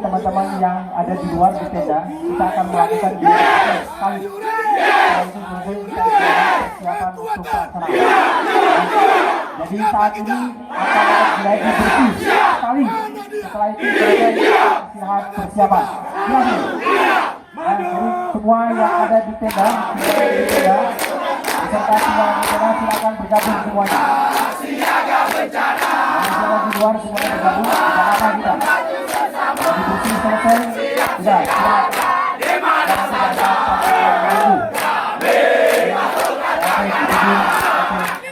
teman-teman yang ada di luar di tenda, kita akan melakukan sekali. Persiapan untuk pelaksanaan. Jadi saat ini akan mulai bersih sekali. Setelah itu istirahat persiapan. Jadi semua yang ada di tenda, beserta semua bencana silakan bergabung semuanya. Yang di luar semuanya bergabung, tidak apa kita. Jadi bersih selesai, sudah silakan.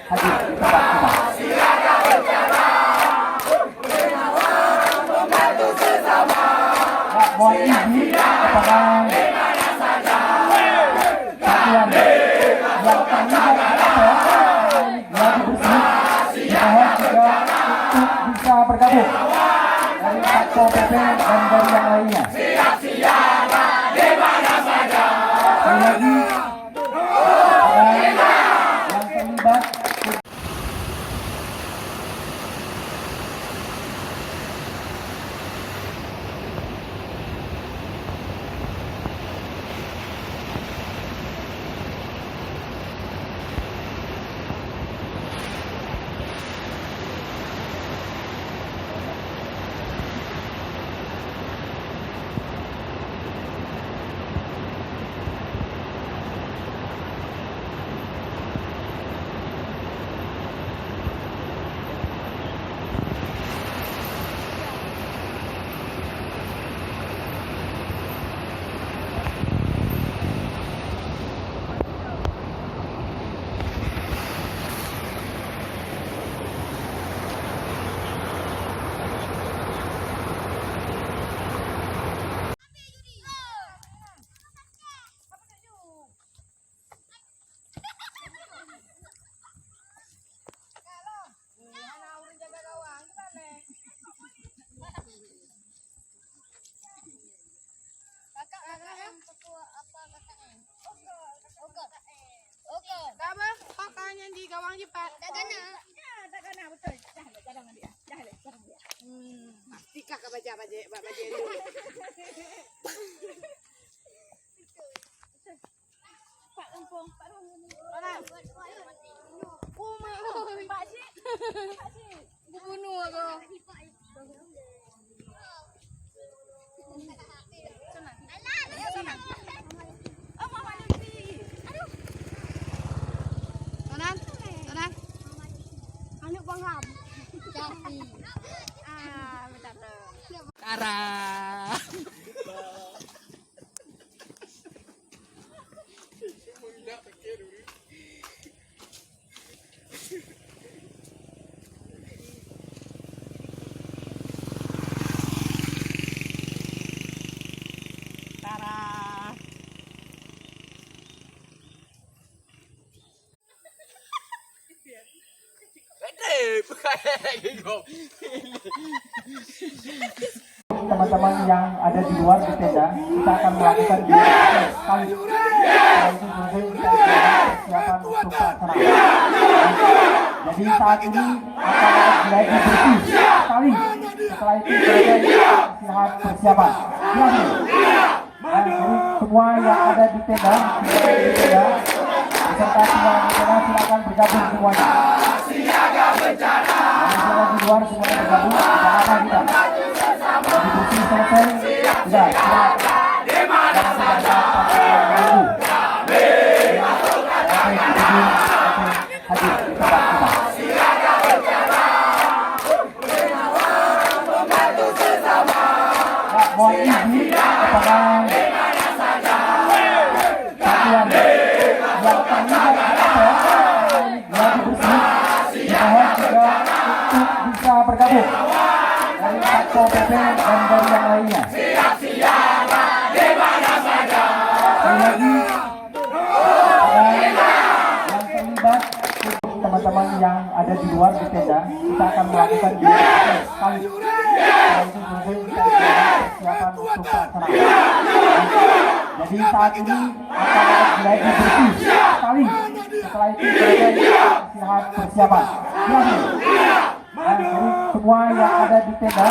Hadir di tempat kita. Mohon izin kepada satuan yang terlibat yang bersih, dimohon juga untuk bisa bergabung dari Satpol PP dan dari yang lainnya. Sekali lagi yang terlibat. Di gawang Jepang. Tak kena. Ya, tak kena betul. Dah dia. Dah dia. Tikah ke baca dulu. Pak Lempong, Pak Lempong. Orang. Pak Cik. Pak Cik. Bunuh aku. Senang. Oh, Mama Lempi. Aduh. Senang. Anu Bang Ham. Capi. Bentar. Kara. Teman-teman yang ada di luar di tenda, kita akan melakukan sekali. Persiapan untuk pelaksanaan. Jadi saat ini akan mulai bersih sekali. Setelah itu istirahat persiapan. Jadi semua yang ada di tenda, beserta semua bencana silakan bergabung semuanya. Yang di luar semuanya bergabung, tidak apa kita. Jadi bersih selesai, sudah silakan. Hadir di tempat kita. Mohon izin kepada satuan yang terlibat yang bersih, dimohon juga untuk bisa bergabung dari Satpol PP dan dari yang lainnya. Sekali lagi yang terlibat, teman-teman yang ada di luar di tenda, kita akan melakukan sekali. Persiapan untuk pelaksanaan. Jadi saat ini akan mulai bersih sekali. Setelah itu istirahat persiapan. Jadi semua yang ada di tenda,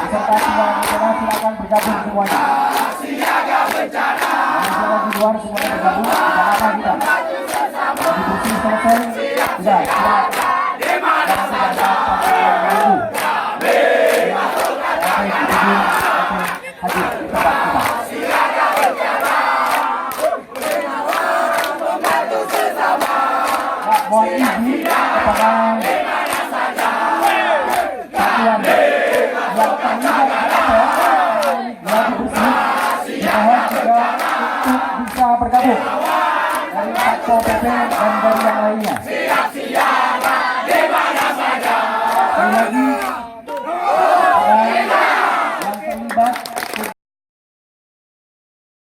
Peserta semua bencana silakan bergabung semuanya. Yang di luar semuanya bergabung. Tidak apa kita. Jadi bersih selesai. Sudah. Hadir di tempat kita. Mohon izin kepada satuan yang terlibat yang bersih, dimohon juga untuk bisa bergabung dari Satpol PP dan dari yang lainnya.